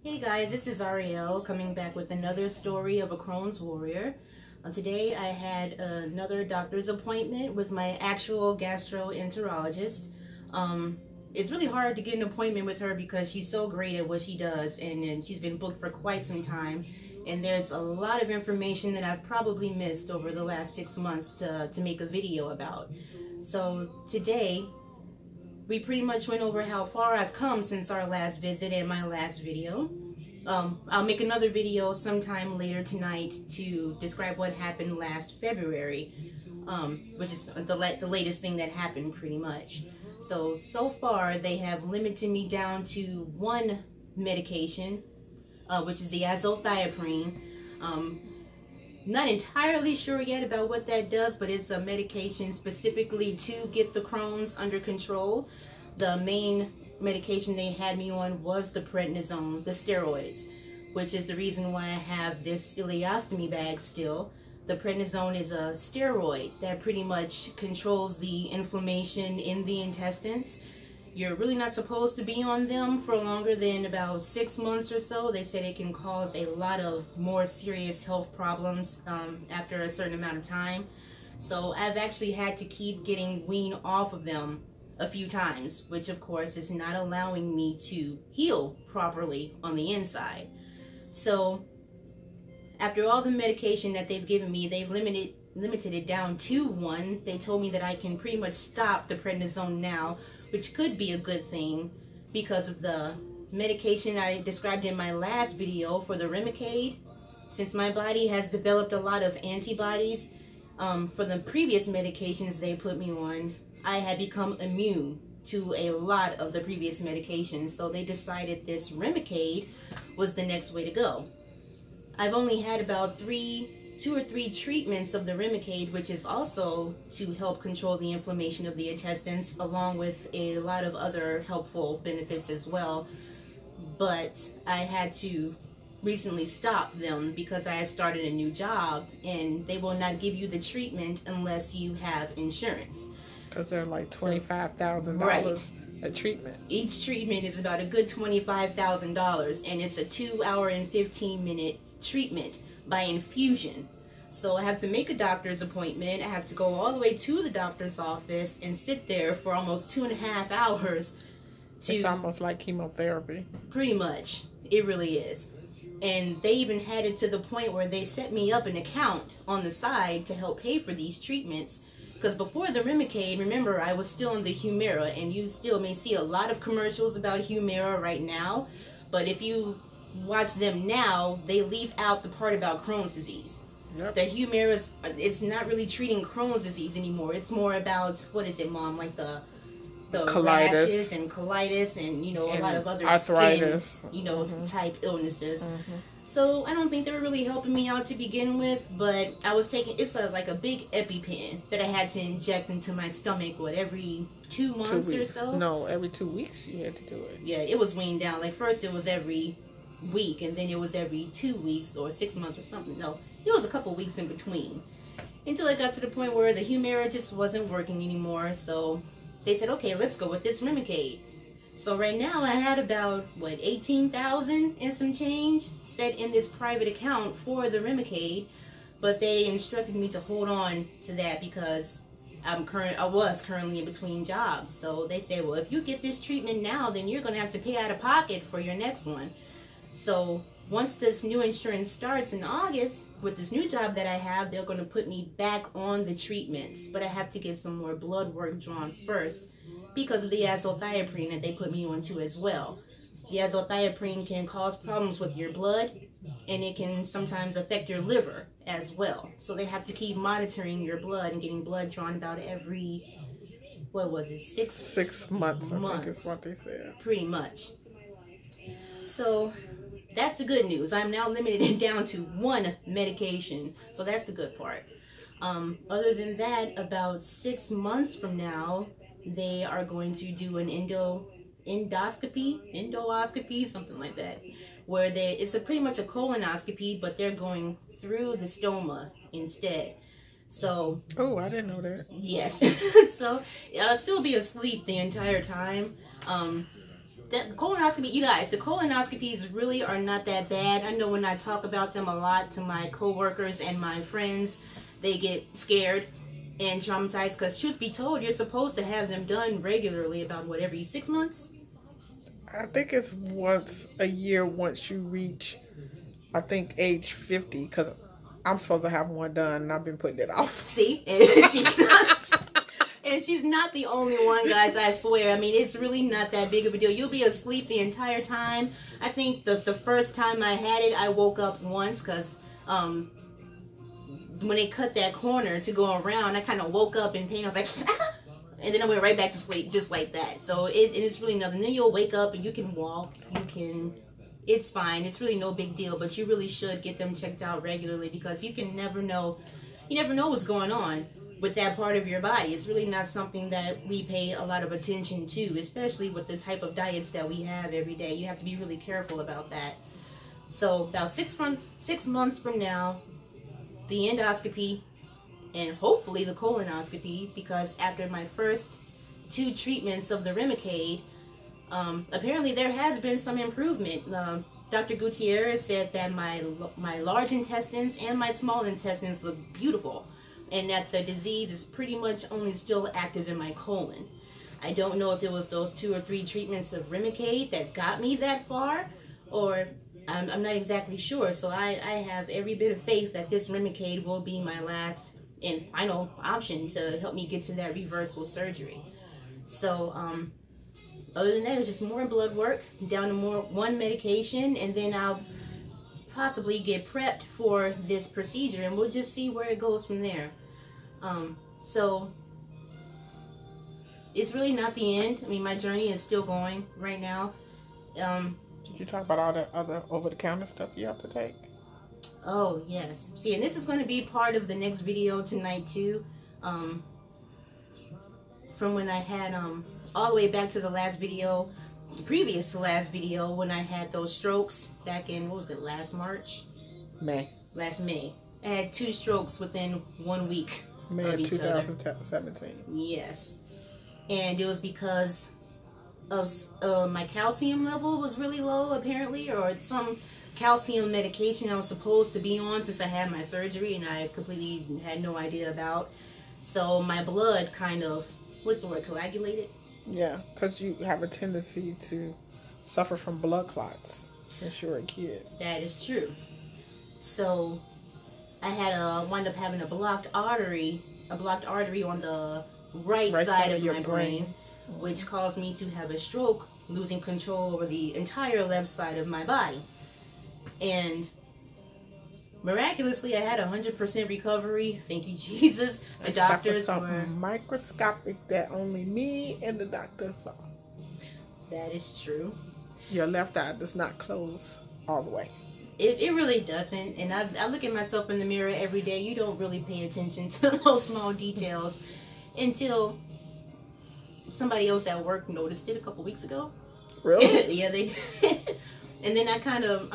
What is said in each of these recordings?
Hey guys, this is Ariel coming back with another story of a Crohn's warrior. Today I had another doctor's appointment with my actual gastroenterologist. It's really hard to get an appointment with her because she's so great at what she does, and she's been booked for quite some time. And there's a lot of information that I've probably missed over the last 6 months to make a video about. So today, we pretty much went over how far I've come since our last visit and my last video. I'll make another video sometime later tonight to describe what happened last February, which is the latest thing that happened pretty much. So far they have limited me down to one medication, which is the azathioprine. Not entirely sure yet about what that does, but it's a medication specifically to get the Crohn's under control. The main medication they had me on was the prednisone, the steroids, which is the reason why I have this ileostomy bag still. The prednisone is a steroid that pretty much controls the inflammation in the intestines. You're really not supposed to be on them for longer than about 6 months or so. They said it can cause a lot of more serious health problems after a certain amount of time. So I've actually had to keep getting weaned off of them a few times, which of course is not allowing me to heal properly on the inside. So after all the medication that they've given me, they've limited it down to one. They told me that I can pretty much stop the prednisone now, which could be a good thing because of the medication I described in my last video for the Remicade. Since my body has developed a lot of antibodies for the previous medications they put me on, I had become immune to a lot of the previous medications, so they decided this Remicade was the next way to go. I've only had about 2 or 3 treatments of the Remicade, which is also to help control the inflammation of the intestines, along with a lot of other helpful benefits as well. But I had to recently stop them because I had started a new job, and they will not give you the treatment unless you have insurance. Because they're like $25,000 right. a treatment. Each treatment is about a good $25,000, and it's a 2-hour and 15-minute treatment by infusion. So I have to make a doctor's appointment. I have to go all the way to the doctor's office and sit there for almost 2.5 hours. It's almost like chemotherapy. Pretty much. It really is. And they even had it to the point where they set me up an account on the side to help pay for these treatments. Because before the Remicade, remember, I was still on the Humira, and you still may see a lot of commercials about Humira right now. But if you watch them now, they leave out the part about Crohn's disease. Yep. The Humira, it's not really treating Crohn's disease anymore. It's more about, what is it, Mom? Like the rashes and colitis and, you know, a lot of other arthritis, skin, you know, type illnesses. So I don't think they were really helping me out to begin with, but I was taking, it's like a big EpiPen that I had to inject into my stomach, what, every 2 months or so? No, every 2 weeks you had to do it. Yeah, it was weaned down. Like first it was every week, and then it was every 2 weeks or 6 months or something. No, it was a couple weeks in between. Until I got to the point where the Humira just wasn't working anymore, so they said, okay, let's go with this Remicade. So right now I had about, what, 18,000 and some change set in this private account for the Remicade, but they instructed me to hold on to that because I was currently in between jobs. So they said, well, if you get this treatment now, then you're going to have to pay out of pocket for your next one. So once this new insurance starts in August, with this new job that I have, they're going to put me back on the treatments. But I have to get some more blood work drawn first because of the azathioprine that they put me on to as well. The azathioprine can cause problems with your blood, and it can sometimes affect your liver as well. So they have to keep monitoring your blood and getting blood drawn about every, what was it, 6 months, I think is what they said. Pretty much. So that's the good news. I'm now limited down to one medication. So that's the good part. Other than that, about 6 months from now, they are going to do an endoscopy, something like that, where it's pretty much a colonoscopy, but they're going through the stoma instead. So, oh, I didn't know that. Yes. So I'll still be asleep the entire time. that colonoscopy, you guys, the colonoscopies really are not that bad. I know when I talk about them a lot to my coworkers and my friends, they get scared and traumatized because, truth be told, you're supposed to have them done regularly, about what, every 6 months? I think it's once a year once you reach, I think, age 50, because I'm supposed to have one done and I've been putting it off. See? And she's not the only one, guys, I swear. I mean, it's really not that big of a deal. You'll be asleep the entire time. I think the first time I had it, I woke up once because when they cut that corner to go around, I kind of woke up in pain. I was like, ah! And then I went right back to sleep just like that. So it's really nothing. Then you'll wake up and you can walk. It's fine. It's really no big deal. But you really should get them checked out regularly because you can never know. You never know what's going on with that part of your body. It's really not something that we pay a lot of attention to, especially with the type of diets that we have every day. You have to be really careful about that. So about 6 months from now, the endoscopy and hopefully the colonoscopy, because after my first 2 treatments of the Remicade, apparently there has been some improvement. Dr. Gutierrez said that my large intestines and my small intestines look beautiful, and that the disease is pretty much only still active in my colon. I don't know if it was those 2 or 3 treatments of Remicade that got me that far, or I'm not exactly sure. So I have every bit of faith that this Remicade will be my last and final option to help me get to that reversal surgery. So other than that, it's just more blood work, down to one medication, and then I'll possibly get prepped for this procedure, and we'll just see where it goes from there. So it's really not the end. I mean, my journey is still going right now. Did you talk about all the other over-the-counter stuff you have to take? Oh, yes. See, and this is going to be part of the next video tonight, too. From when I had, all the way back to the last video, previous to last video, when I had those strokes back in, what was it, last March? May. Last May. I had 2 strokes within 1 week May of of each 2017. Yes. And it was because of my calcium level was really low, apparently, or some calcium medication I was supposed to be on since I had my surgery, and I completely had no idea about. So my blood kind of, what's the word, coagulated? Yeah, because you have a tendency to suffer from blood clots since you were a kid. That is true. So I had wind up having a blocked artery on the right side of my brain, which caused me to have a stroke, losing control over the entire left side of my body. And miraculously, I had 100% recovery. Thank you, Jesus. The doctors were microscopic that only me and the doctor saw. That is true. Your left eye does not close all the way. It really doesn't. And I look at myself in the mirror every day. You don't really pay attention to those small details until somebody else at work noticed it a couple weeks ago. Really? Yeah, they did. And then I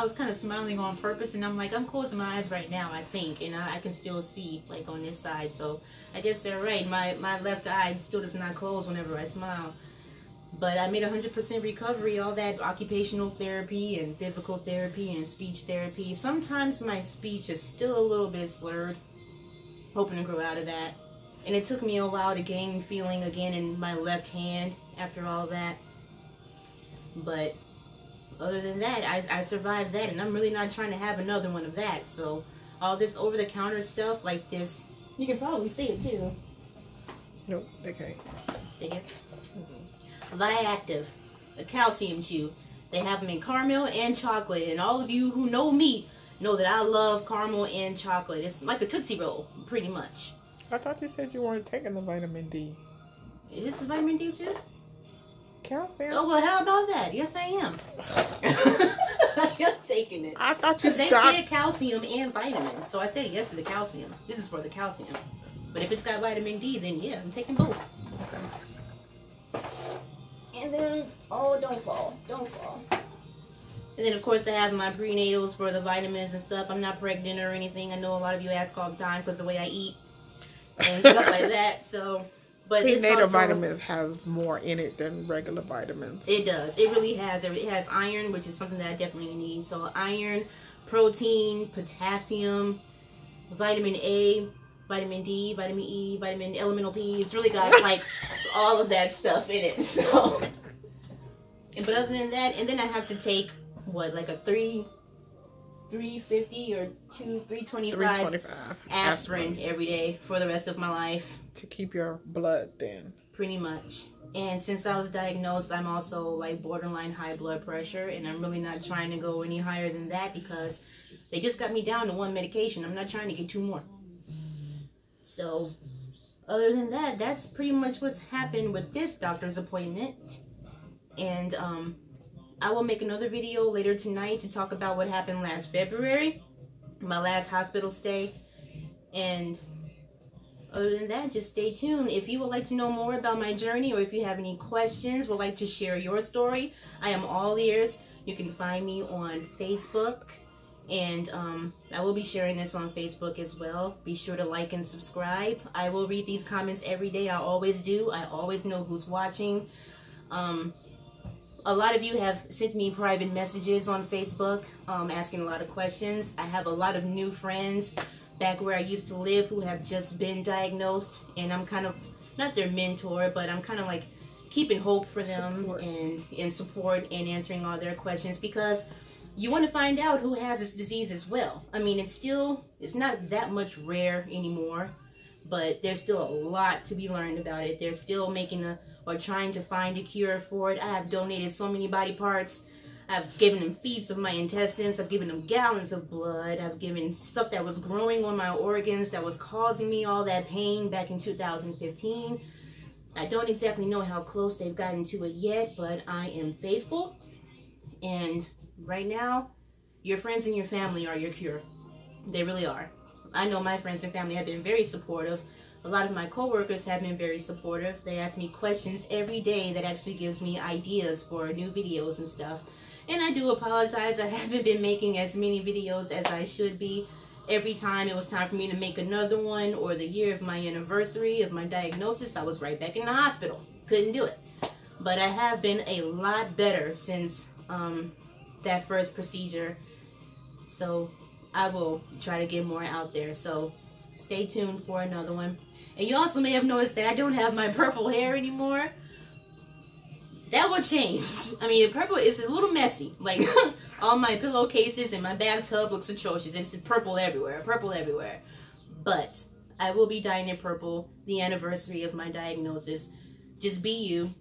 was kind of smiling on purpose, and I'm like, I'm closing my eyes right now, I think, and I can still see, like, on this side. So I guess they're right. My left eye still does not close whenever I smile. But I made 100% recovery, all that occupational therapy and physical therapy and speech therapy. Sometimes my speech is still a little bit slurred, hoping to grow out of that. And it took me a while to gain feeling again in my left hand after all that. But other than that, I survived that, and I'm really not trying to have another one of that. So all this over-the-counter stuff like this, you can probably see it too. Nope, they can't. They can't? Viactive, a calcium chew. They have them in caramel and chocolate, and all of you who know me know that I love caramel and chocolate. It's like a Tootsie Roll, pretty much. I thought you said you weren't taking the vitamin D. Is this vitamin D too? Calcium? Oh, well, how about that? Yes, I am. I'm taking it. I thought you stopped. They said calcium and vitamins, so I said yes to the calcium. This is for the calcium. But if it's got vitamin D, then yeah, I'm taking both. Okay. And then, oh, don't fall. Don't fall. And then, of course, I have my prenatals for the vitamins and stuff. I'm not pregnant or anything. I know a lot of you ask all the time because of the way I eat and stuff like that. So But it's prenatal also, vitamins has more in it than regular vitamins. It does. It really has. It has iron, which is something that I definitely need. So iron, protein, potassium, vitamin A, vitamin D, vitamin E, vitamin elemental P. It's really got like all of that stuff in it. So, but other than that, and then I have to take what, like a 350 or 325 aspirin every day for the rest of my life to keep your blood thin. Pretty much. And since I was diagnosed, I'm also like borderline high blood pressure, and I'm really not trying to go any higher than that because they just got me down to one medication. I'm not trying to get 2 more. So other than that, that's pretty much what's happened with this doctor's appointment. And I will make another video later tonight to talk about what happened last February, my last hospital stay. And other than that, just stay tuned. If you would like to know more about my journey, or if you have any questions, would like to share your story, I am all ears. You can find me on Facebook, and I will be sharing this on Facebook as well. Be sure to like and subscribe. I will read these comments every day. I always do. I always know who's watching. A lot of you have sent me private messages on Facebook asking a lot of questions. I have a lot of new friends back where I used to live who have just been diagnosed, and I'm kind of not their mentor, but I'm kind of like keeping hope for them and support and answering all their questions, because you want to find out who has this disease as well. I mean, it's not that much rare anymore, but there's still a lot to be learned about it. They're still trying to find a cure for it. I have donated so many body parts. I've given them feeds of my intestines. I've given them gallons of blood. I've given stuff that was growing on my organs that was causing me all that pain back in 2015. I don't exactly know how close they've gotten to it yet, but I am faithful. And right now, your friends and your family are your cure. They really are. I know my friends and family have been very supportive. A lot of my coworkers have been very supportive. They ask me questions every day that actually gives me ideas for new videos and stuff. And I do apologize, I haven't been making as many videos as I should be. Every time it was time for me to make another one, or the year of my anniversary of my diagnosis, I was right back in the hospital. Couldn't do it. But I have been a lot better since that first procedure. So I will try to get more out there. So stay tuned for another one. And you also may have noticed that I don't have my purple hair anymore. That will change. I mean, purple is a little messy. Like, all my pillowcases and my bathtub looks atrocious. It's purple everywhere. Purple everywhere. But I will be dyeing it purple the anniversary of my diagnosis. Just be you.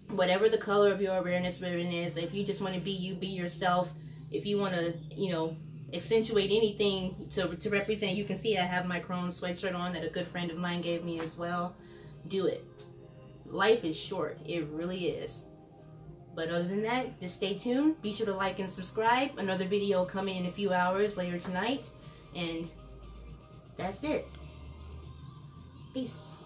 Whatever the color of your awareness ribbon is. If you just want to be you, be yourself. If you want to, accentuate anything to represent, you can see I have my Crohn's sweatshirt on that a good friend of mine gave me as well. Do it. Life is short. It really is. But other than that, just stay tuned. Be sure to like and subscribe. Another video coming in a few hours later tonight. And that's it. Peace.